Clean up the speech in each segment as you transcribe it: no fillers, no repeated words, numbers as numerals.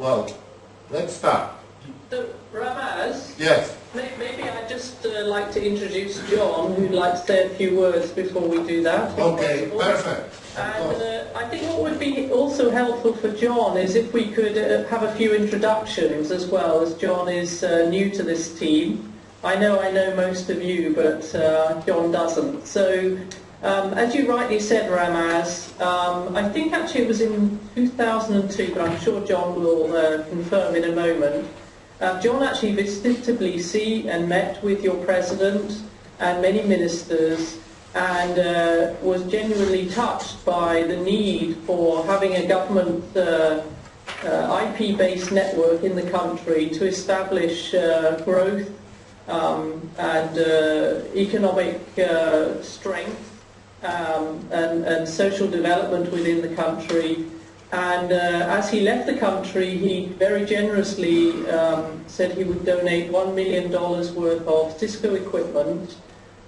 Well, let's start. So, Ramaz? Yes. Maybe I'd just like to introduce John, who'd like to say a few words before we do that. Okay, perfect. And I think what would be also helpful for John is if we could have a few introductions as well, as John is new to this team. I know most of you, but John doesn't. So, as you rightly said, Ramaz, I think actually it was in 2002, but I'm sure John will confirm in a moment. John actually visited Tbilisi and met with your president and many ministers, and was genuinely touched by the need for having a government IP-based network in the country to establish growth and economic strength and social development within the country. And as he left the country, he very generously said he would donate $1 million worth of Cisco equipment.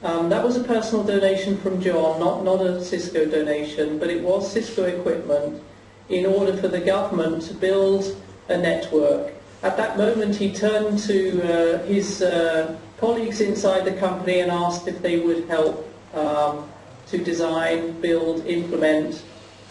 That was a personal donation from John, not a Cisco donation, but it was Cisco equipment in order for the government to build a network. At that moment, he turned to his colleagues inside the company and asked if they would help to design, build, implement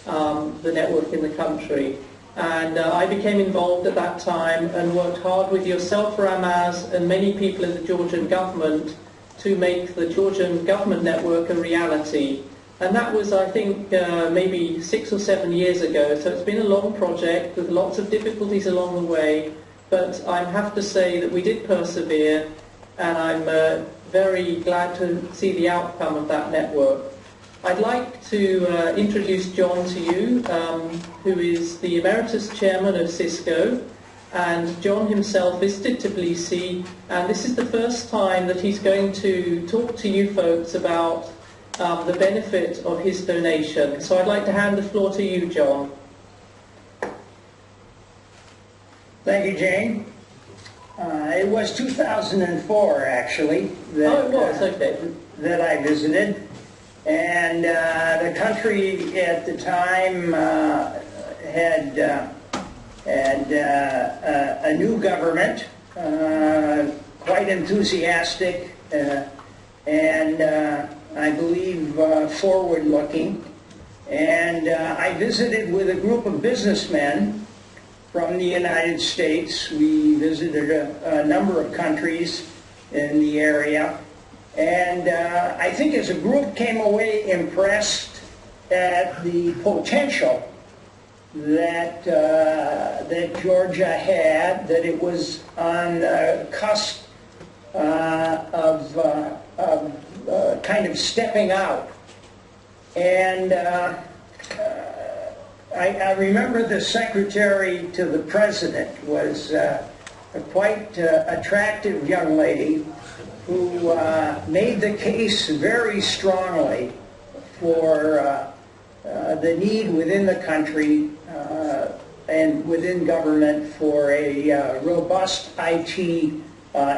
the network in the country. And I became involved at that time and worked hard with yourself, Ramaz, and many people in the Georgian government to make the Georgian government network a reality. And that was, I think, maybe 6 or 7 years ago. So it's been a long project with lots of difficulties along the way, but I have to say that we did persevere, and I'm very glad to see the outcome of that network. I'd like to introduce John to you, who is the Emeritus Chairman of Cisco, and John himself visited Tbilisi, and this is the first time that he's going to talk to you folks about the benefit of his donation. So I'd like to hand the floor to you, John. Thank you, Jane. It was 2004, actually, that I visited. And the country at the time had a new government, quite enthusiastic, and I believe forward-looking. And I visited with a group of businessmen from the United States. We visited a number of countries in the area. And I think as a group came away impressed at the potential that that Georgia had, that it was on the cusp of kind of stepping out. And I remember the secretary to the president was a quite attractive young lady who made the case very strongly for the need within the country and within government for a robust IT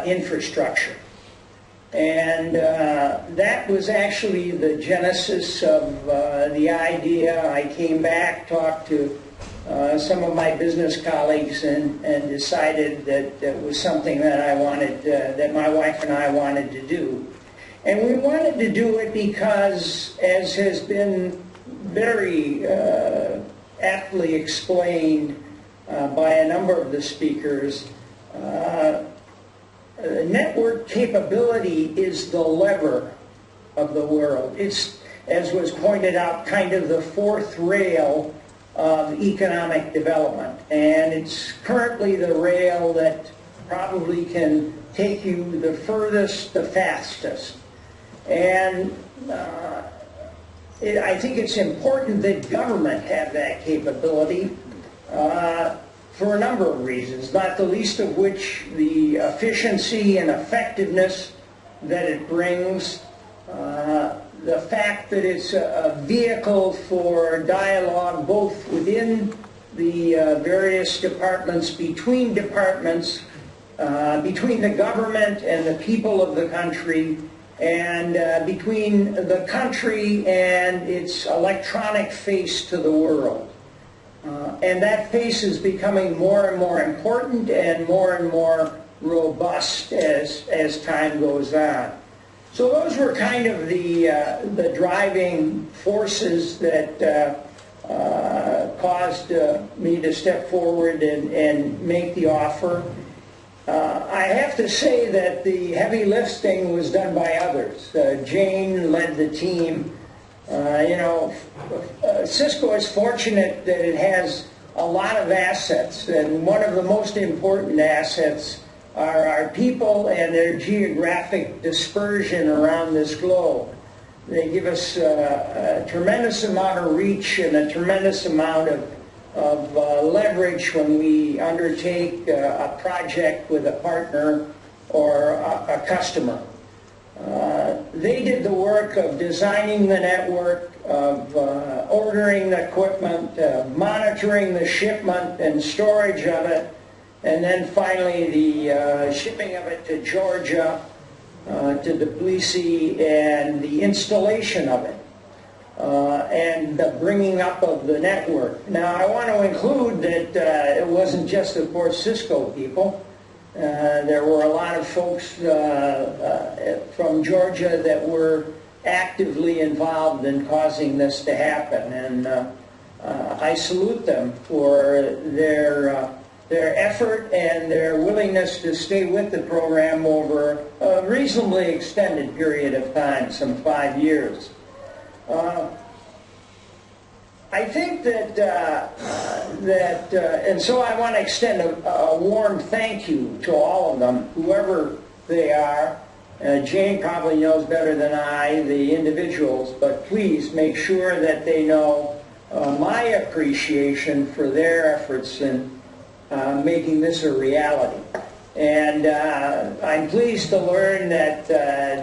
infrastructure. And that was actually the genesis of the idea. I came back, talked to some of my business colleagues, and decided that it was something that I wanted, that my wife and I wanted to do. And we wanted to do it because, as has been very aptly explained by a number of the speakers, network capability is the lever of the world. It's, as was pointed out, kind of the fourth rail of economic development, and it's currently the rail that probably can take you the furthest, the fastest. And I think it's important that government have that capability for a number of reasons, not the least of which the efficiency and effectiveness that it brings, the fact that it's a vehicle for dialogue both within the various departments, between the government and the people of the country, and between the country and its electronic face to the world. And that face is becoming more and more important and more robust as time goes on. So those were kind of the driving forces that caused me to step forward and make the offer. I have to say that the heavy lifting was done by others. Jane led the team. Cisco is fortunate that it has a lot of assets, and one of the most important assets are our people and their geographic dispersion around this globe. They give us a tremendous amount of reach and a tremendous amount of leverage when we undertake a project with a partner or a customer. They did the work of designing the network, of ordering the equipment, monitoring the shipment and storage of it, and then finally the shipping of it to Georgia, to Tbilisi, and the installation of it, and the bringing up of the network. Now, I want to include that it wasn't just, of course, Cisco people. There were a lot of folks from Georgia that were actively involved in causing this to happen, and I salute them for their effort and their willingness to stay with the program over a reasonably extended period of time, some 5 years. I think that, and so I want to extend a warm thank you to all of them, whoever they are. Jane probably knows better than I the individuals, but please make sure that they know my appreciation for their efforts in making this a reality. And I'm pleased to learn that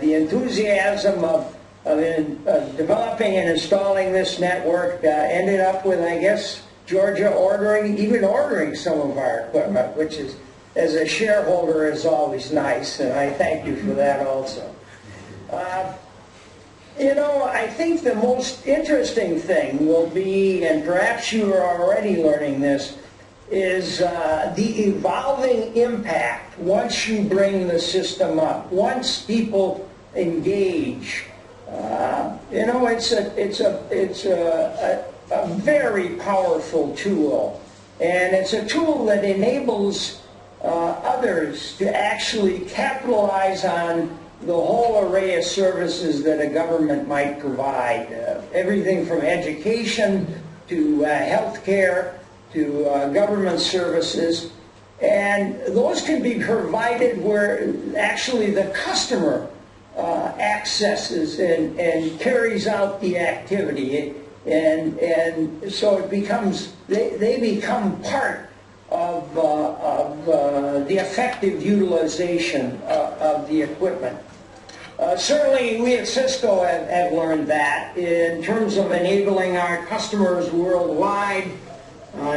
the enthusiasm of developing and installing this network ended up with, I guess, Georgia even ordering some of our equipment, which is, as a shareholder, is always nice, and I thank you for that also. I think the most interesting thing will be, and perhaps you are already learning this, is the evolving impact once you bring the system up, once people engage. It's a very powerful tool, and it's a tool that enables others to actually capitalize on the whole array of services that a government might provide, everything from education to health care to government services, and those can be provided where actually the customer accesses and carries out the activity, and so it becomes, they become part of the effective utilization of the equipment. Certainly we at Cisco have learned that in terms of enabling our customers worldwide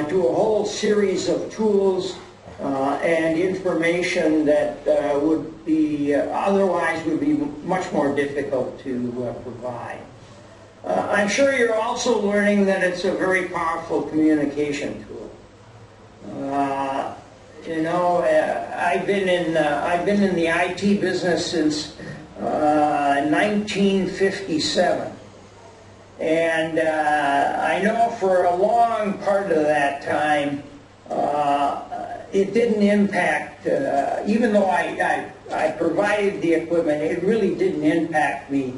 to a whole series of tools and information that would be otherwise would be much more difficult to provide. I'm sure you're also learning that it's a very powerful communication tool. I've been in the IT business since 1957. And I know for a long part of that time, it didn't impact, even though I provided the equipment, it really didn't impact me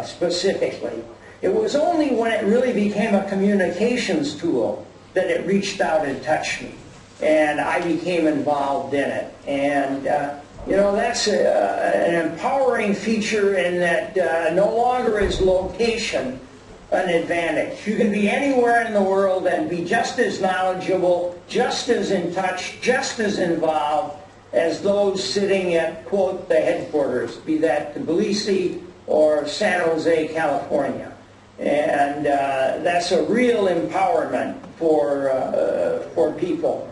specifically. It was only when it really became a communications tool that it reached out and touched me, and I became involved in it. And that's an empowering feature in that no longer is location an advantage. You can be anywhere in the world and be just as knowledgeable, just as in touch, just as involved as those sitting at, quote, the headquarters, be that Tbilisi or San Jose, California. And that's a real empowerment for people.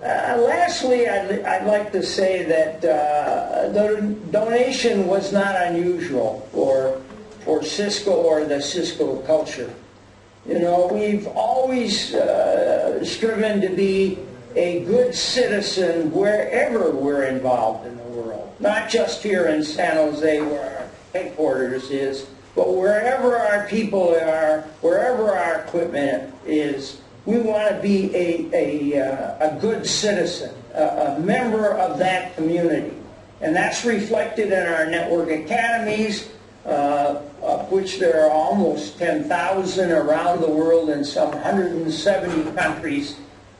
Lastly, I'd like to say that the donation was not unusual for Cisco or the Cisco culture. You know, we've always striven to be a good citizen wherever we're involved in the world. Not just here in San Jose where our headquarters is, but wherever our people are, wherever our equipment is, we want to be a good citizen, a member of that community. And that's reflected in our network academies, of which there are almost 10,000 around the world in some 170 countries.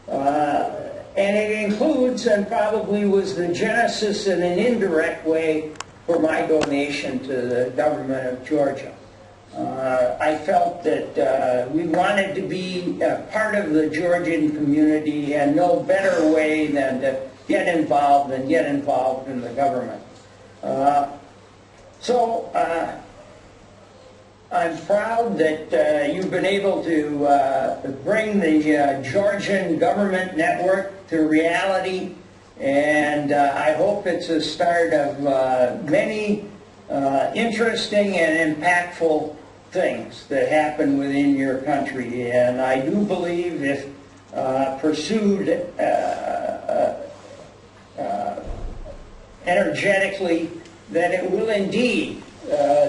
And it includes, and probably was the genesis in an indirect way, for my donation to the government of Georgia. I felt that we wanted to be part of the Georgian community, and no better way than to get involved in the government. So I'm proud that you've been able to bring the Georgian government network to reality, and I hope it's a start of many interesting and impactful things that happen within your country. And I do believe, if pursued energetically, that it will indeed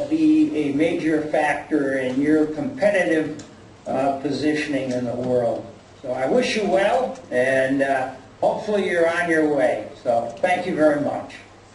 be a major factor in your competitive positioning in the world. So I wish you well, and hopefully you're on your way. So thank you very much.